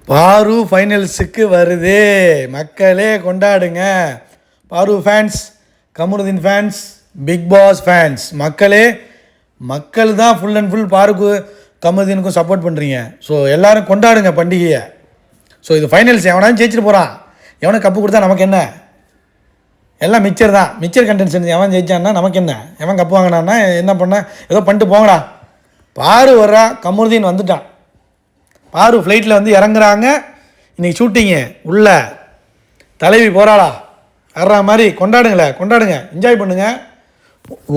பாரு ஃபைனல்ஸுக்கு வருது, மக்களே கொண்டாடுங்க. Paaru fans, Kamarudeen fans, Bigg Boss fans, மக்களே மக்கள் தான் ஃபுல் அண்ட் ஃபுல் பாருக்கு கமருதீனுக்கும் சப்போர்ட் பண்ணுறீங்க. ஸோ எல்லோரும் கொண்டாடுங்க பண்டிகையை. ஸோ இது ஃபைனல்ஸ், எவனாலும் ஜெயிச்சிட்டு போகிறான். எவனுக்கு கப்பு கொடுத்தா நமக்கு என்ன? எல்லாம் மிச்சர் தான், மிச்சர் கண்டென்ஷன். எவன் ஜெயிச்சான்னா நமக்கு என்ன? எவன் கப்பு வாங்கினான்னா என்ன பண்ண? ஏதோ பண்ணிட்டு போங்கடா. பாரு வர்றா, கமருதீன் வந்துட்டான். பாரு ஃப்ளைட்டில் வந்து இறங்குறாங்க. இன்றைக்கி ஷூட்டிங்கு உள்ள தலைவி போகிறாளா வர்ற மாதிரி. கொண்டாடுங்க, என்ஜாய் பண்ணுங்க.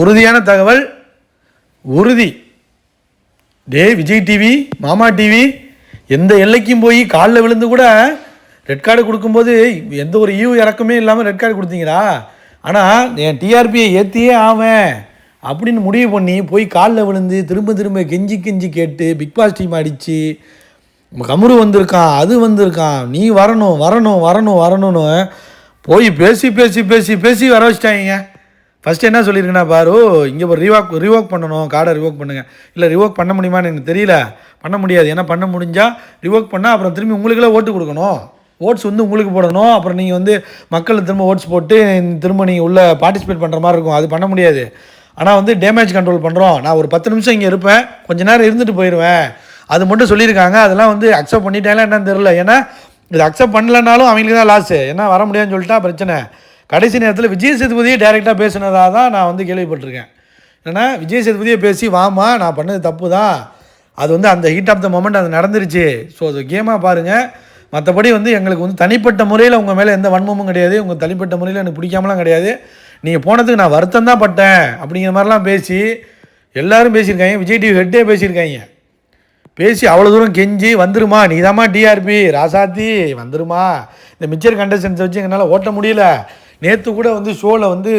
உறுதியான தகவல், உறுதி. விஜய் டிவி, மாமா டிவி எந்த எல்லைக்கும் போய் காலில் விழுந்து கூட ரெட் கார்டு கொடுக்கும்போது எந்த ஒரு ஈவு இறக்கமே இல்லாமல் ரெட் கார்டு கொடுத்தீங்களா? ஆனால் என் டிஆர்பியை ஏற்றியே ஆவேன் அப்படின்னு முடிவு பண்ணி போய் காலில் விழுந்து திரும்ப கெஞ்சி கேட்டு பிக் பாஸ் டீம் அடித்து கமரு வந்திருக்கான், அது வந்திருக்கான், நீ வரணும்னு போய் பேசி வர வச்சிட்டாங்க. ஃபஸ்ட்டு என்ன சொல்லியிருக்கேன்னா, பாரு இங்கே ஒரு ரிவோக் பண்ணணும், கார்டை ரிவோக் பண்ணுங்கள். இல்லை ரிவோக் பண்ண முடியுமான்னு எனக்கு தெரியல. பண்ண முடியாது. ஏன்னா பண்ண முடிஞ்சால் ரிவோக் பண்ணால் அப்புறம் திரும்பி உங்களுக்குலாம் ஓட்டு கொடுக்கணும். ஓட்ஸ் வந்து உங்களுக்கு போடணும். அப்புறம் நீங்கள் வந்து மக்கள் திரும்ப ஓட்ஸ் போட்டு திரும்ப நீங்கள் உள்ளே பார்ட்டிசிபேட் பண்ணுற மாதிரி இருக்கும். அது பண்ண முடியாது. ஆனால் வந்து டேமேஜ் கண்ட்ரோல் பண்ணுறோம். நான் ஒரு 10 நிமிஷம் இங்கே இருப்பேன், கொஞ்சம் நேரம் இருந்துட்டு போயிடுவேன். அது மட்டும் சொல்லியிருக்காங்க. அதெல்லாம் வந்து அக்செப்ட் பண்ணிட்டாங்களா என்னன்னு தெரில. ஏன்னா இது அக்செப்ட் பண்ணலனாலும் அவங்களுக்கு தான் லாஸு. ஏன்னா வர முடியாதுன்னு சொல்லிட்டா பிரச்சனை. கடைசி நேரத்தில் விஜய் சேதுபதியை டைரெக்டாக பேசினதாக தான் நான் வந்து கேள்விப்பட்டிருக்கேன். ஏன்னா விஜய் சேதுபதியை பேசி வாமா நான் பண்ணது தப்பு தான், அது வந்து அந்த ஹீட் ஆஃப் த மொமெண்ட் அது நடந்துருச்சு, ஸோ அது கேமாக பாருங்கள். மற்றபடி வந்து எங்களுக்கு வந்து தனிப்பட்ட முறையில் உங்கள் மேலே எந்த வன்மமும் கிடையாது. உங்கள் தனிப்பட்ட முறையில் எனக்கு பிடிக்காமலாம் கிடையாது. நீங்கள் போனதுக்கு நான் வருத்தம் தான் பட்டேன் அப்படிங்கிற மாதிரிலாம் பேசி எல்லோரும் பேசியிருக்காங்க. விஜய் டிவி ஹெட்டே பேசியிருக்காங்க. பேசி அவ்வளோ தூரம் கெஞ்சி வந்துருமா, நீ தாம்மா டிஆர்பி ராசாத்தி வந்துருமா, இந்த மிச்சர் கண்டஸ்டன்ஸை வச்சு எங்களால் ஓட்ட முடியல. நேற்று கூட வந்து ஷோவில் வந்து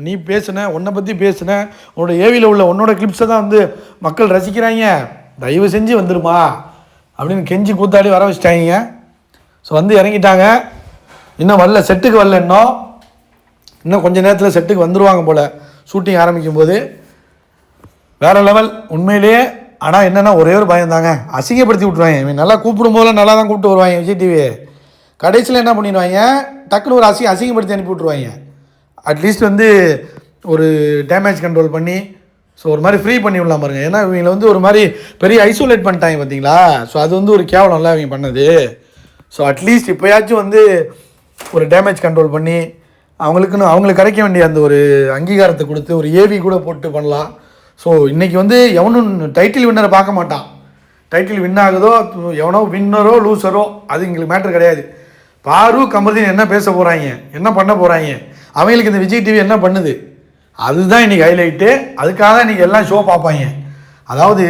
நீ பேசுன, உன்னை பற்றி பேசுன, உன்னோட ஏவியில் உள்ள உன்னோட கிளிப்ஸை தான் வந்து மக்கள் ரசிக்கிறாங்க, தயவு செஞ்சு வந்துருமா அப்படின்னு கெஞ்சி கூத்தாடி வர வச்சிட்டாங்க. ஸோ வந்து இறங்கிட்டாங்க. இன்னும் வரல, செட்டுக்கு வரல. இன்னும் கொஞ்சம் நேரத்தில் செட்டுக்கு வந்துடுவாங்க போல். ஷூட்டிங் ஆரம்பிக்கும் போது வேறு லெவல் உண்மையிலேயே. ஆனால் என்னென்னா ஒரே ஒரு பயம் தாங்க, அசிங்கப்படுத்தி விட்ருவாங்க. இவன் நல்லா கூப்பிடும் போதெல்லாம் நல்லா தான் கூப்பிட்டு வருவாங்க விஜய் டிவி. கடைசியில் என்ன பண்ணிடுவாங்க, டக்குன்னு ஒரு அசிங்கப்படுத்தி அனுப்பி விட்ருவாங்க. அட்லீஸ்ட் வந்து ஒரு டேமேஜ் கண்ட்ரோல் பண்ணி ஸோ ஒரு மாதிரி ஃப்ரீ பண்ணி விடலாம் பாருங்கள். ஏன்னா இவங்களை வந்து ஒரு மாதிரி பெரிய ஐசோலேட் பண்ணிட்டாங்க பார்த்தீங்களா. ஸோ அது வந்து ஒரு கேவலம்ல இவங்க பண்ணது. ஸோ அட்லீஸ்ட் இப்போயாச்சும் வந்து ஒரு டேமேஜ் கண்ட்ரோல் பண்ணி அவங்களுக்கு கிடைக்க வேண்டிய அந்த ஒரு அங்கீகாரத்தை கொடுத்து ஒரு ஏவி கூட போட்டு பண்ணலாம். ஸோ இன்றைக்கி வந்து எவனும் டைட்டில் வின்னரை பார்க்க மாட்டான். டைட்டில் வின் ஆகுதோ எவனோ வின்னரோ லூசரோ அது எங்களுக்கு மேட்ரு கிடையாது. பாரு கமருதீன் என்ன பேச போகிறாங்க, என்ன பண்ண போகிறாங்க, அவங்களுக்கு இந்த விஜய் டிவி என்ன பண்ணுது, அதுதான் இன்றைக்கி ஹைலைட்டு. அதுக்காக தான் இன்றைக்கி எல்லாம் ஷோ பார்ப்பாங்க. அதாவது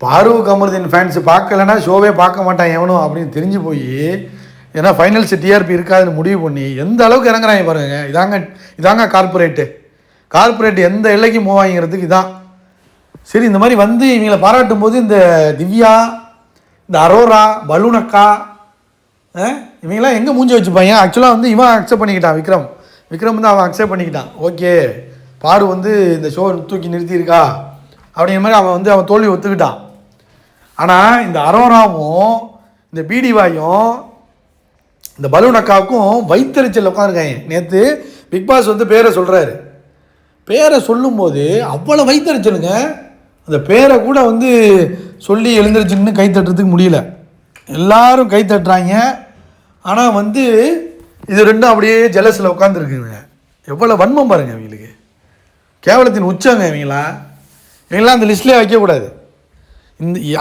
பாரு கமருதீன் ஃபேன்ஸு பார்க்கலன்னா ஷோவே பார்க்க மாட்டான் எவனும் அப்படின்னு தெரிஞ்சு போய், ஏன்னா ஃபைனல்ஸ் டிஆர்பி இருக்காதுன்னு முடிவு பண்ணி எந்த அளவுக்கு இறங்குறாங்க பாருங்கள். இதாங்க கார்பரேட் எந்த எல்லைக்கு மூவ் ஆகிங்கிறதுக்கு இதான். சரி, இந்த மாதிரி வந்து இவங்களை பாராட்டும் போது இந்த திவ்யா, இந்த அரோரா, பலூனக்கா, இவங்களாம் எங்கே மூஞ்சி வச்சுப்பாங்க. ஆக்சுவலாக வந்து இவன் அக்செப்ட் பண்ணிக்கிட்டான், விக்ரம் வந்து அவன் அக்செப்ட் பண்ணிக்கிட்டான். ஓகே, பாரு வந்து இந்த ஷோ தூக்கி நிறுத்தியிருக்கா அப்படிங்கிற மாதிரி அவன் தோல்வி ஒத்துக்கிட்டான். ஆனால் இந்த அரோராவும் இந்த பிடிவாயும் இந்த பலூனக்காவுக்கும் வயிற்றுச்சல் உட்காந்துருக்காங்க. நேற்று பிக் பாஸ் வந்து பேரை சொல்கிறாரு. பேரை சொல்லும்போது அவ்வளோ வயிற்றுச்சலுங்க. அந்த பேரை கூட வந்து சொல்லி எழுந்திரிச்சுன்னு கை தட்டுறதுக்கு முடியல. எல்லாரும் கை தட்டுறாங்க. ஆனால் வந்து இது ரெண்டும் அப்படியே ஜெலஸில் உட்காந்துருக்குங்க. எவ்வளோ வன்மம் பாருங்கள் இவங்களுக்கு. கேவலத்தின் உச்சங்க இவங்களாம் அந்த லிஸ்ட்லேயே வைக்கக்கூடாது.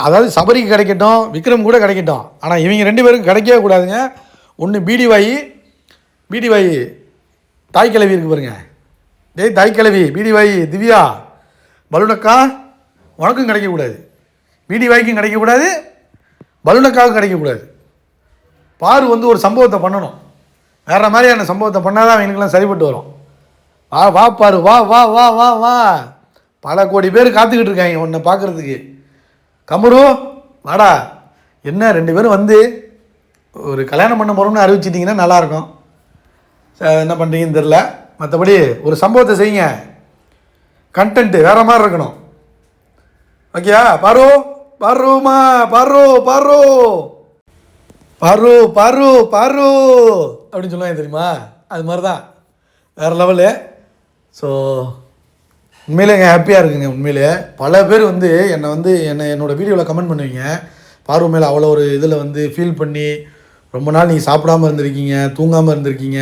அதாவது சபரிக்கு கிடைக்கட்டும், விக்ரம் கூட கிடைக்கட்டும், ஆனால் இவங்க 2 பேருக்கும் கிடைக்கவே கூடாதுங்க. ஒன்று பிடிவாயி தாய் கிழவி இருக்கு பாருங்க. தாய் கிழவி பிடிவாயி திவ்யா, பலூனக்கா உனக்கும் கிடைக்கக்கூடாது, பிடிவாய்க்கும் கிடைக்கக்கூடாது, பலூனக்காவுக்கும் கிடைக்கக்கூடாது. பாரு வந்து ஒரு சம்பவத்தை பண்ணணும். வேறு மாதிரியான சம்பவத்தை பண்ணால் தான் அவங்களுக்கெல்லாம் சரிப்பட்டு வரும். வா பாரு, வா பல கோடி பேர் காத்துக்கிட்டு இருக்காங்க உன்னை பார்க்குறதுக்கு. கமரு வாடா. என்ன 2 பேரும் வந்து ஒரு கல்யாணம் பண்ண போகிறோம்னு அறிவிச்சிட்டிங்கன்னா நல்லாயிருக்கும். என்ன பண்ணுறீங்கன்னு தெரில. மற்றபடி ஒரு சம்பவத்தை செய்யுங்க. கண்டென்ட்டு வேறு மாதிரி இருக்கணும். ஓகேயா? பாரு பாரு பாரு பாரு அப்படின்னு சொல்லுவாங்க தெரியுமா, அது மாதிரி தான், வேறு லெவலு. ஸோ உண்மையிலே ஹாப்பியாக இருக்குங்க. உண்மையிலே பல பேர் வந்து என்னோடய வீடியோவில் கமெண்ட் பண்ணுவீங்க, பார்வை மேலே அவ்வளோ ஒரு இதில் வந்து ஃபீல் பண்ணி ரொம்ப நாள் நீங்கள் சாப்பிடாமல் இருந்திருக்கீங்க, தூங்காமல் இருந்திருக்கீங்க,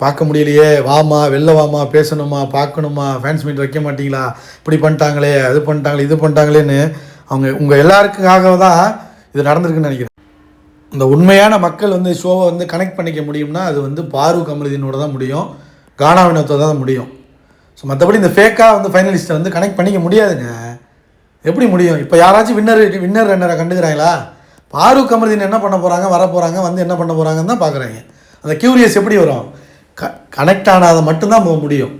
பார்க்க முடியலையே, வாமா வெளில வாமா, பேசணுமா, பார்க்கணுமா, ஃபேன்ஸ் மீட் வைக்க மாட்டீங்களா, இப்படி பண்ணிட்டாங்களே, அது பண்ணிட்டாங்களே, இது பண்ணிட்டாங்களேன்னு உங்கள் எல்லாருக்காக தான் இது நடந்திருக்குன்னு நினைக்கிறேன். இந்த உண்மையான மக்கள் வந்து ஷோவை வந்து கனெக்ட் பண்ணிக்க முடியும்னா அது வந்து பாரு கமலுதீனோட தான் முடியும், கானா வினோத்தோட தான் முடியும். ஸோ மற்றபடி இந்த ஃபேக்காக வந்து ஃபைனலிஸ்ட்டை வந்து கனெக்ட் பண்ணிக்க முடியாதுங்க. எப்படி முடியும்? இப்போ யாராச்சும் வின்னர் ரன்னரை கண்டுக்கிறாங்களா? பாரு கமலுதீன் என்ன பண்ண போகிறாங்க, வர போகிறாங்க, வந்து என்ன பண்ண போகிறாங்கன்னு தான் பார்க்குறாங்க. அந்த க்யூரியஸ் எப்படி வரும்? கனெக்ட் ஆனாதை மட்டும்தான் போக முடியும்.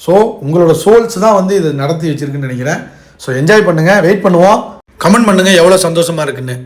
ஸோ உங்களோட சோல்ஸ் தான் வந்து இது நடத்தி வச்சுருக்குன்னு நினைக்கிறேன். ஸோ என்ஜாய் பண்ணுங்கள், வெயிட் பண்ணுவோம், கமெண்ட் பண்ணுங்கள் எவ்வளோ சந்தோஷமாக இருக்குன்னு.